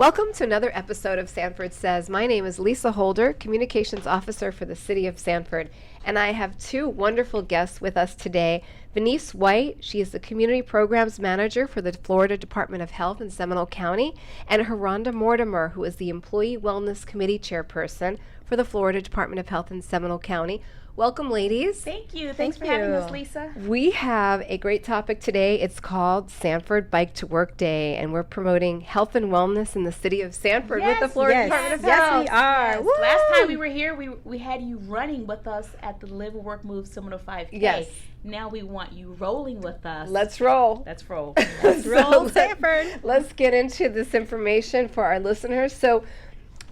Welcome to another episode of Sanford Says. My name is Lisa Holder, Communications Officer for the City of Sanford, and I have two wonderful guests with us today. Venice White, she is the Community Programs Manager for the Florida Department of Health in Seminole County, and Haronda Mortimer, who is the Employee Wellness Committee Chairperson for the Florida Department of Health in Seminole County. Welcome, ladies. Thank you. Thanks for having us, Lisa. We have a great topic today. It's called Sanford Bike to Work Day, and we're promoting health and wellness in the city of Sanford with the Florida Department of Health. Yes, we are. Yes. Last time we were here, we had you running with us at the Live, Work, Move Seminole 5K. Yes. Now we want you rolling with us. Let's roll. Let's roll. Let's roll, Sanford. Let's get into this information for our listeners. So,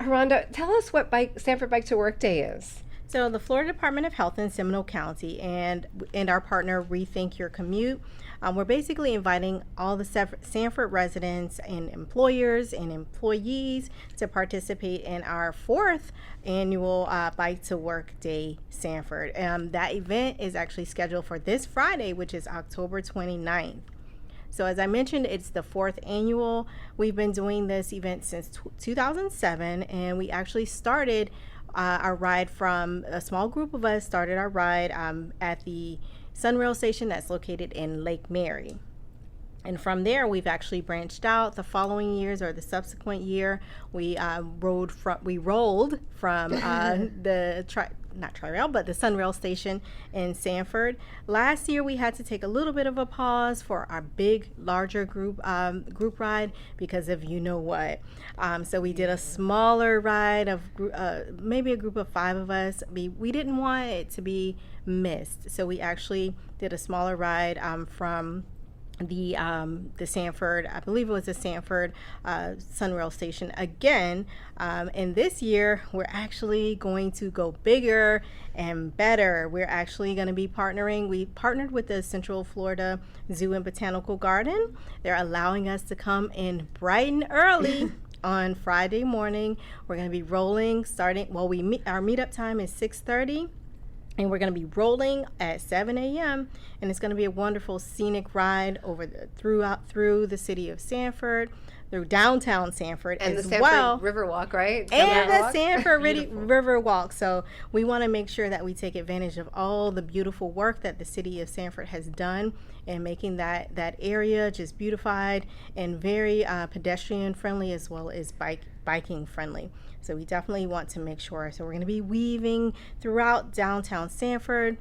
Haronda, tell us what Sanford Bike to Work Day is. So the Florida Department of Health in Seminole County and our partner reThink, Your Commute, we're basically inviting all the Sanford residents and employers and employees to participate in our fourth annual Bike to Work Day Sanford. That event is actually scheduled for this Friday, which is October 29th. So as I mentioned, it's the fourth annual. We've been doing this event since 2007, and we actually started our ride from a small group of us started our ride at the Sunrail station that's located in Lake Mary. And from there, we've actually branched out. The following years or the subsequent year, we rolled from the Sunrail station in Sanford. Last year, we had to take a little bit of a pause for our big, larger group ride because of you know what. So we did a smaller ride of maybe a group of 5 of us. We didn't want it to be missed, so we actually did a smaller ride from the Sanford, I believe it was the Sanford Sunrail station again. And this year, we're actually going to go bigger and better. We're actually going to be we partnered with the Central Florida Zoo and Botanical Garden. They're allowing us to come in bright and early on Friday morning. We're going to be rolling our meetup time is 6:30. And we're going to be rolling at 7 a.m. And it's going to be a wonderful scenic ride through the city of Sanford, through downtown Sanford, and as the Sanford River Walk, right? And the Sanford River Walk. So we want to make sure that we take advantage of all the beautiful work that the city of Sanford has done in making that area just beautified and very pedestrian friendly as well as biking friendly. So we definitely want to make sure. So we're going to be weaving throughout downtown Sanford,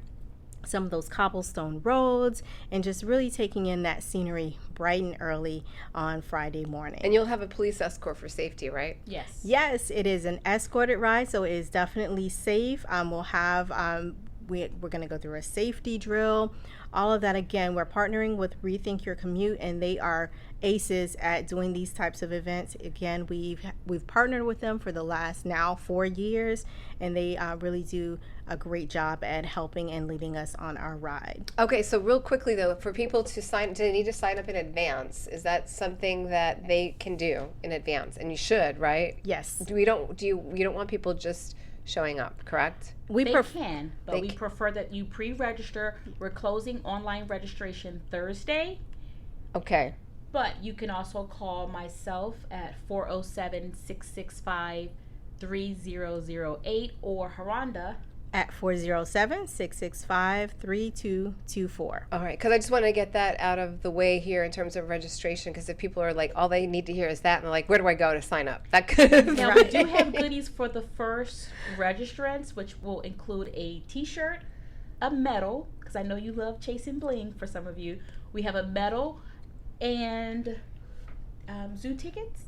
some of those cobblestone roads, and just really taking in that scenery bright and early on Friday morning. And you'll have a police escort for safety, right? Yes. Yes, it is an escorted ride, so it is definitely safe. We'll have we're going to go through a safety drill. All of that, again, we're partnering with reThink Your Commute, and they are aces at doing these types of events. Again, we've partnered with them for the last now 4 years, and they really do a great job at helping and leading us on our ride. Okay, so real quickly though, for people do they need to sign up in advance? Is that something that they can do in advance? And you should, right? Yes. You don't want people just showing up, correct? We prefer that you pre-register. We're closing online registration Thursday. Okay. But you can also call myself at 407-665-3008 or Haronda at 407-665-3224. All right, because I just want to get that out of the way here in terms of registration, because if people are like, all they need to hear is that, and they're like, where do I go to sign up? That could Now, we do have goodies for the first registrants, which will include a t-shirt, a medal, because I know you love chasing bling for some of you. We have a medal and zoo tickets.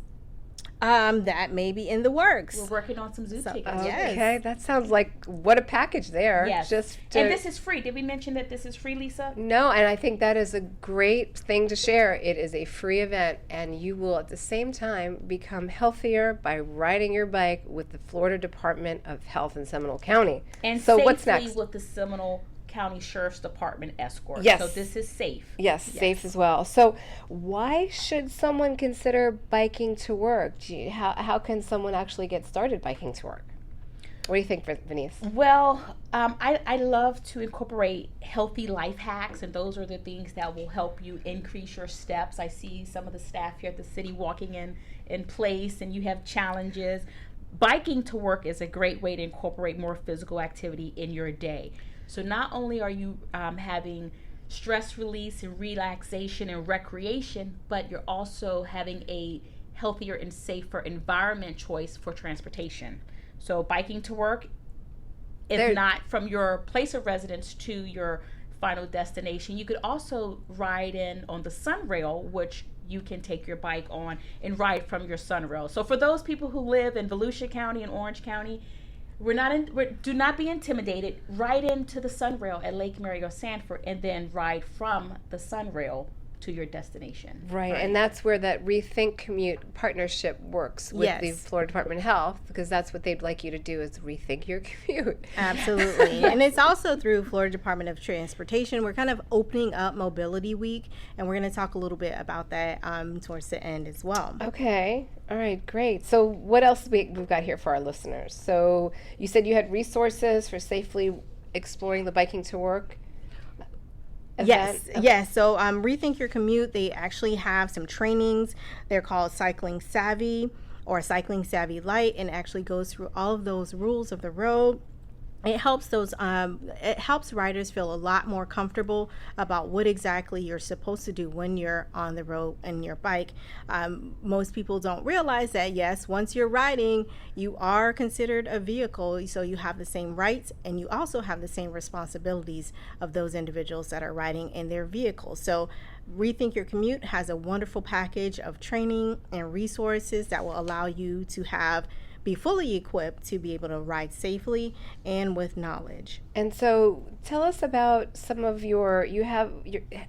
That may be in the works. We're working on some zoo tickets. Yes. Okay, that sounds like what a package there. Yes. And this is free. Did we mention that this is free, Lisa? No, and I think that is a great thing to share. It is a free event, and you will at the same time become healthier by riding your bike with the Florida Department of Health in Seminole County. And so safely what's next? With the Seminole County Sheriff's Department escort. Yes. So this is safe. Yes, safe as well. So why should someone consider biking to work? How can someone actually get started biking to work? What do you think, Venice? Well, I love to incorporate healthy life hacks, and those are the things that will help you increase your steps. I see some of the staff here at the city walking in place, and you have challenges. Biking to work is a great way to incorporate more physical activity in your day. So not only are you having stress release and relaxation and recreation, but you're also having a healthier and safer environment choice for transportation. So biking to work, if not from your place of residence to your final destination, you could also ride in on the Sunrail, which you can take your bike on and ride from your Sunrail. So for those people who live in Volusia County and Orange County, do not be intimidated. Ride into the Sunrail at Lake Mary or Sanford, and then ride from the Sunrail to your destination. Right, and that's where that reThink Commute partnership works with the Florida Department of Health, because that's what they'd like you to do is rethink your commute. Absolutely. And it's also through Florida Department of Transportation. We're kind of opening up Mobility Week, and we're going to talk a little bit about that towards the end as well. Okay. All right, great. So what else we've got here for our listeners? So you said you had resources for safely exploring the biking to work event? Yes. So Rethink Your Commute, they actually have some trainings. They're called Cycling Savvy or Cycling Savvy Light, and actually goes through all of those rules of the road. It helps riders feel a lot more comfortable about what exactly you're supposed to do when you're on the road and your bike. Most people don't realize that, yes, once you're riding, you are considered a vehicle, so you have the same rights and you also have the same responsibilities of those individuals that are riding in their vehicles. So Rethink Your Commute has a wonderful package of training and resources that will allow you to be fully equipped to be able to ride safely and with knowledge. And so tell us about some of your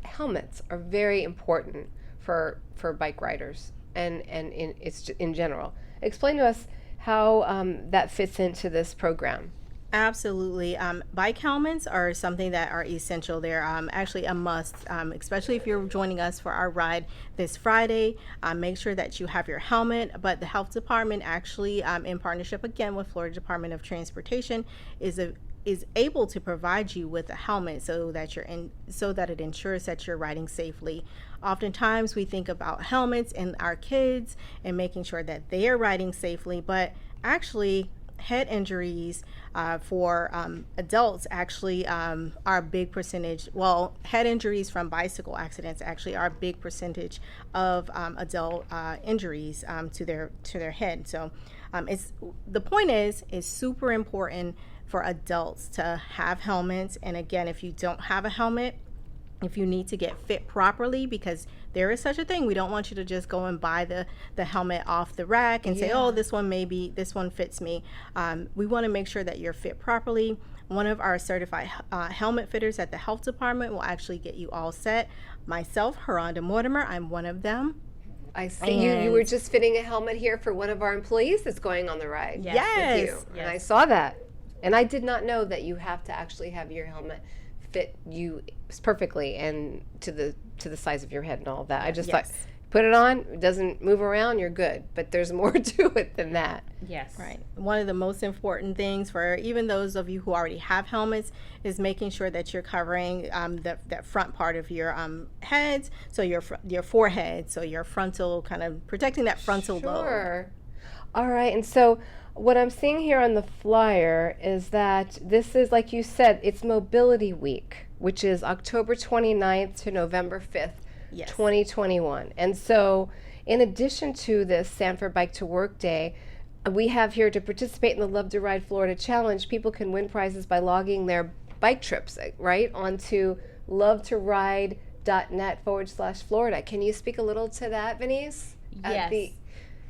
helmets are very important for bike riders and it's in general. Explain to us how that fits into this program. Absolutely. Bike helmets are something that are essential. They're actually a must, especially if you're joining us for our ride this Friday. Make sure that you have your helmet. But the health department actually, in partnership again with Florida Department of Transportation, is able to provide you with a helmet so that it ensures that you're riding safely. Oftentimes we think about helmets and our kids and making sure that they are riding safely, but actually head injuries for adults actually are a big percentage. Well, head injuries from bicycle accidents actually are a big percentage of adult injuries to their head. So the point is super important for adults to have helmets. And again, if you don't have a helmet, if you need to get fit properly, because there is such a thing, we don't want you to just go and buy the helmet off the rack and say, oh, this one fits me. We want to make sure that you're fit properly. One of our certified helmet fitters at the health department will actually get you all set. Myself, Haronda Mortimer, I'm one of them. I see you were just fitting a helmet here for one of our employees that's going on the ride. Yes. With you. Yes. And I saw that. And I did not know that you have to actually have your helmet fit you perfectly and to the size of your head and all of that. I just thought, put it on, it doesn't move around, you're good. But there's more to it than that. Yes. Right. One of the most important things for even those of you who already have helmets is making sure that you're covering that front part of your heads, so your forehead, so your frontal, kind of protecting that frontal lobe. Sure. All right, and so what I'm seeing here on the flyer is that this is, like you said, it's Mobility Week, which is October 29th to November 5th, 2021. And so in addition to this Sanford Bike to Work Day, we have here to participate in the Love to Ride Florida Challenge. People can win prizes by logging their bike trips, right, onto lovetoride.net/Florida. Can you speak a little to that, Venice?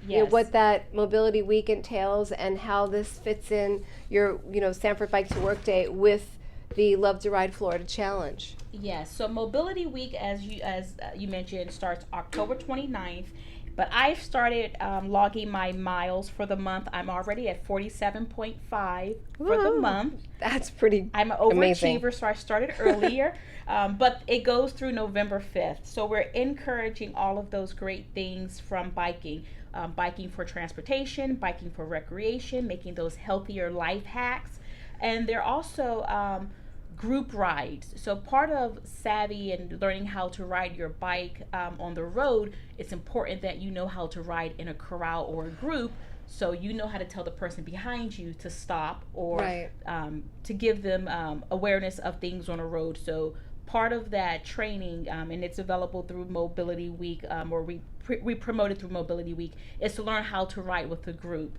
Yes. What that Mobility Week entails and how this fits in your, Sanford Bike to Work Day with the Love to Ride Florida Challenge. Yes. So Mobility Week, as you mentioned, starts October 29th. But I've started logging my miles for the month. I'm already at 47.5 for the Woo. month. That's pretty I'm an amazing. overachiever, so I started earlier. But it goes through November 5th. So we're encouraging all of those great things from biking. Biking for transportation, biking for recreation, making those healthier life hacks. And they're also group rides. So part of savvy and learning how to ride your bike on the road, it's important that you know how to ride in a corral or a group, so you know how to tell the person behind you to stop, or Right. to give them awareness of things on a road. So part of that training, and it's available through Mobility Week, or we promote it through Mobility Week, is to learn how to ride with a group.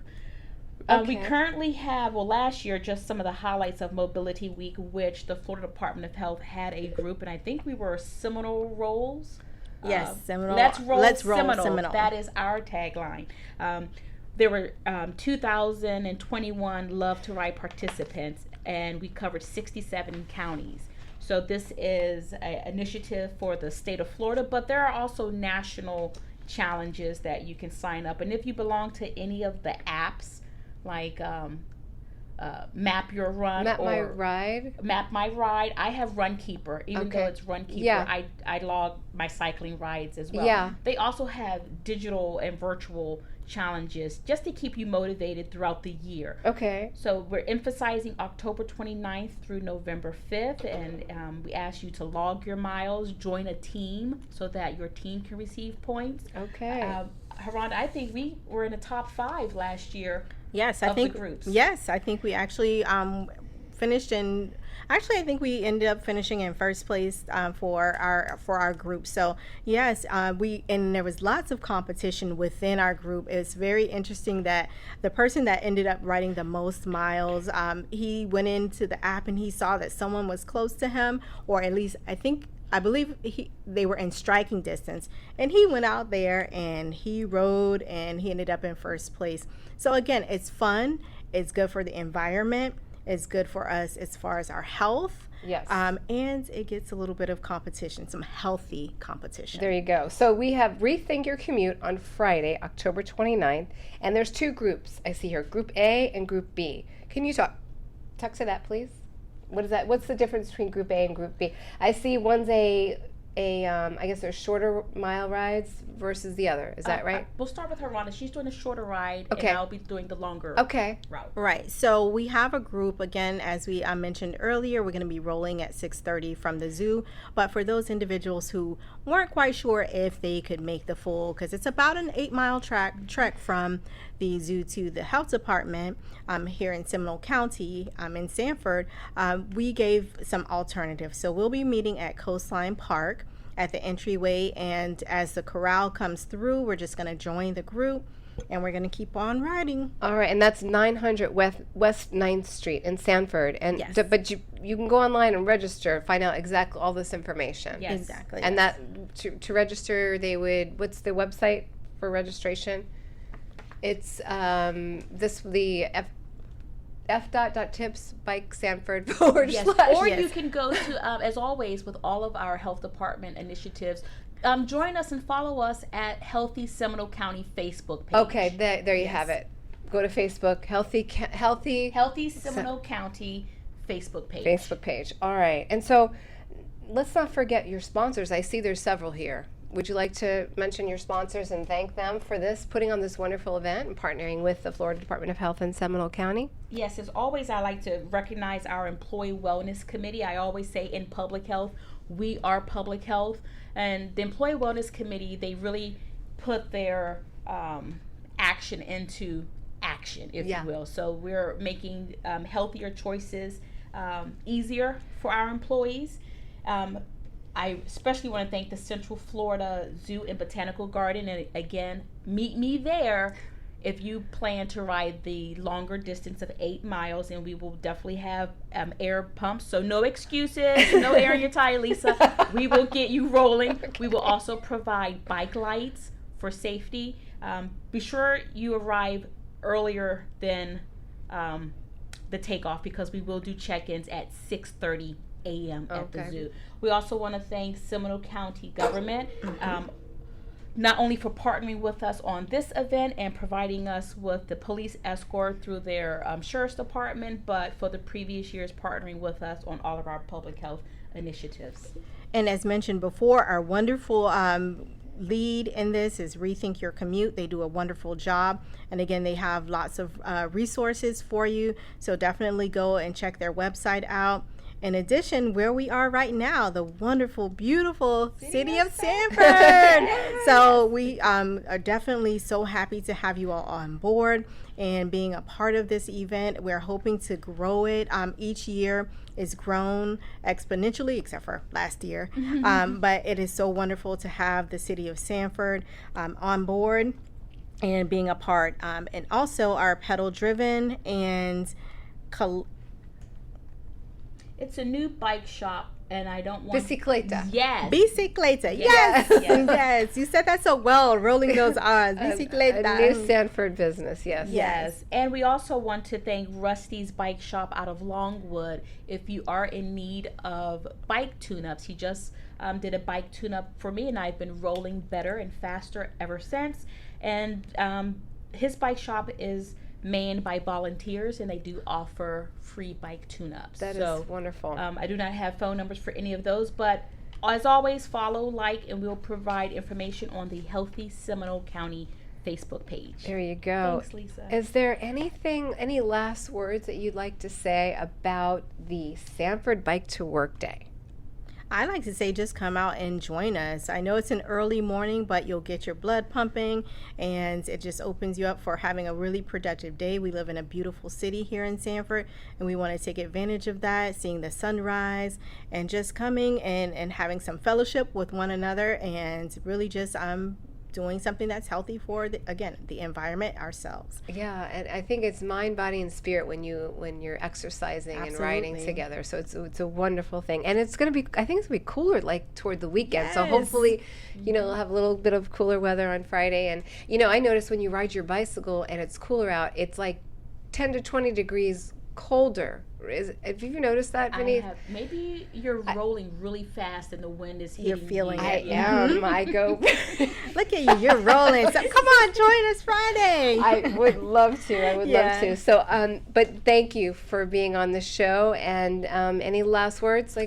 We Okay. currently have, well, last year, just some of the highlights of Mobility Week, which the Florida Department of Health had a group, and I think we were Seminole Rolls. Yes, Seminole. Let's roll Seminole. Seminole. That is our tagline. There were 2021 Love to Ride participants, and we covered 67 counties. So this is an initiative for the state of Florida, but there are also national challenges that you can sign up. And if you belong to any of the apps, like Map Your Run Map or My Ride. Map My Ride, I have Runkeeper. Even Okay. though it's Runkeeper, Yeah. I log my cycling rides as well. Yeah. They also have digital and virtual challenges just to keep you motivated throughout the year. Okay. So we're emphasizing October 29th through November 5th, and we ask you to log your miles, join a team so that your team can receive points. Okay. Haronda, I think we were in the top 5 last year. Yes, I of the think groups. Yes, I think we actually finished in. Actually, I think we ended up finishing in first place for our group. So yes, and there was lots of competition within our group. It's very interesting that the person that ended up riding the most miles, he went into the app and he saw that someone was close to him, or at least I believe they were in striking distance, and he went out there and he rode and he ended up in first place. So again, it's fun, it's good for the environment, it's good for us as far as our health. Yes. And it gets a little bit of competition, some healthy competition. There you go. So we have reThink Your Commute on Friday, October 29th, and there's 2 groups I see here, Group A and Group B. Can you talk to that, please? What is that? What's the difference between Group A and Group B? I see one's I guess there's shorter mile rides versus the other. Is that right? We'll start with Haronda. She's doing the shorter ride, Okay. and I'll be doing the longer Okay. route. Right. So we have a group, again, as we mentioned earlier, we're going to be rolling at 6:30 from the zoo. But for those individuals who weren't quite sure if they could make the full, because it's about an 8-mile trek from the zoo to the health department here in Seminole County in Sanford, we gave some alternatives. So we'll be meeting at Coastline Park at the entryway, and as the corral comes through, we're just going to join the group and we're going to keep on riding. All right, and that's 900 West 9th Street in Sanford. And Yes. but you can go online and register, find out exactly all this information. Yes. Exactly. And yes. that to register, they would. What's the website for registration? It's the f.tips bike Sanford / Yes, or you can go to, as always, with all of our health department initiatives, join us and follow us at Healthy Seminole County Facebook page. Okay, there you have it. Go to Facebook, Healthy Seminole County Facebook page. Facebook page. All right, and so let's not forget your sponsors. I see there's several here. Would you like to mention your sponsors and thank them for putting on this wonderful event and partnering with the Florida Department of Health in Seminole County? Yes, as always, I like to recognize our Employee Wellness Committee. I always say in public health, we are public health. And the Employee Wellness Committee, they really put their action into action, if you will. So we're making healthier choices easier for our employees. I especially want to thank the Central Florida Zoo and Botanical Garden. And again, meet me there if you plan to ride the longer distance of 8 miles. And we will definitely have air pumps. So no excuses, no air in your tire, Lisa. We will get you rolling. We will also provide bike lights for safety. Be sure you arrive earlier than the takeoff, because we will do check-ins at 6:30 a.m. at the zoo. We also want to thank Seminole County government. not only for partnering with us on this event and providing us with the police escort through their sheriff's department, but for the previous years partnering with us on all of our public health initiatives. And as mentioned before, our wonderful lead in this is reThink Your Commute. They do a wonderful job. And again, they have lots of resources for you. So definitely go and check their website out. In addition, where we are right now, the wonderful, beautiful city of Sanford. So we are definitely so happy to have you all on board and being a part of this event. We're hoping to grow it. Each year is grown exponentially, except for last year. But it is so wonderful to have the city of Sanford on board and being a part. And also our pedal driven and it's a new bike shop, and I don't want... Bicicleta. Yes. Bicicleta. Yes. Yes. Yes. Yes. You said that so well, rolling those R's. Bicicleta. A new Sanford business, yes. Yes. And we also want to thank Rusty's Bike Shop out of Longwood. If you are in need of bike tune-ups, he just did a bike tune-up for me, and I've been rolling better and faster ever since. And his bike shop is manned by volunteers, and they do offer free bike tune-ups. That is wonderful. I do not have phone numbers for any of those, but as always, follow, like, and we'll provide information on the Healthy Seminole County Facebook page. There you go. Thanks, Lisa. Is there any last words that you'd like to say about the Sanford Bike to Work Day? I like to say just come out and join us. I know it's an early morning, but you'll get your blood pumping, and it just opens you up for having a really productive day. We live in a beautiful city here in Sanford, and we want to take advantage of that, seeing the sunrise, and just coming and having some fellowship with one another, and really just doing something that's healthy for the environment, ourselves. Yeah, and I think it's mind, body, and spirit when you're exercising and riding Absolutely. together. So it's a wonderful thing, and it's gonna be. I think it's gonna be cooler like toward the weekend. So Yes. hopefully, we'll have a little bit of cooler weather on Friday. And I noticed when you ride your bicycle and it's cooler out, it's like 10 to 20 degrees colder. Have you noticed that, Vinny? Maybe you're rolling really fast and the wind is hitting You're feeling you. I it. am. I go. Look at you, you're rolling. So come on, join us Friday. I would love to. I would love to. So, but thank you for being on the show. And any last words?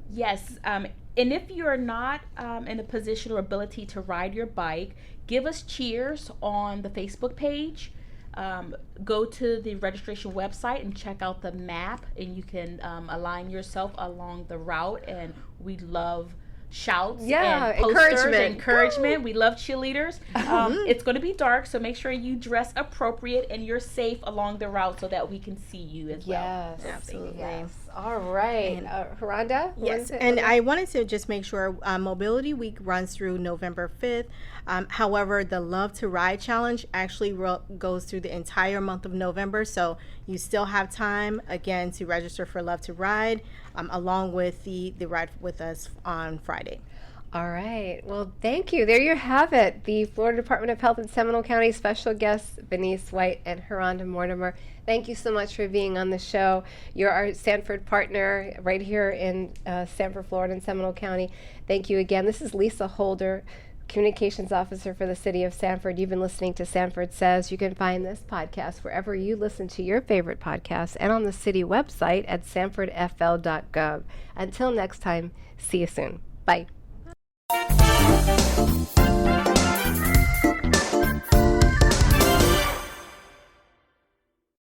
Yes. And if you're not in a position or ability to ride your bike, give us cheers on the Facebook page. Go to the registration website and check out the map, and you can align yourself along the route. And we love shouts and posters, encouragement. We love cheerleaders. It's going to be dark, so make sure you dress appropriate and you're safe along the route so that we can see you as well. Yes, absolutely. Yes. All right, Rhonda. Yes, and I wanted to just make sure Mobility Week runs through November 5th. However, the Love to Ride Challenge actually goes through the entire month of November, so you still have time, again, to register for Love to Ride, along with the Ride with Us on Friday. All right. Well, thank you. There you have it. The Florida Department of Health and Seminole County special guests, Benice White and Rhonda Mortimer. Thank you so much for being on the show. You're our Sanford partner right here in Sanford, Florida and Seminole County. Thank you again. This is Lisa Holder, Communications Officer for the City of Sanford. You've been listening to Sanford Says. You can find this podcast wherever you listen to your favorite podcasts and on the city website at sanfordfl.gov. Until next time, see you soon. Bye.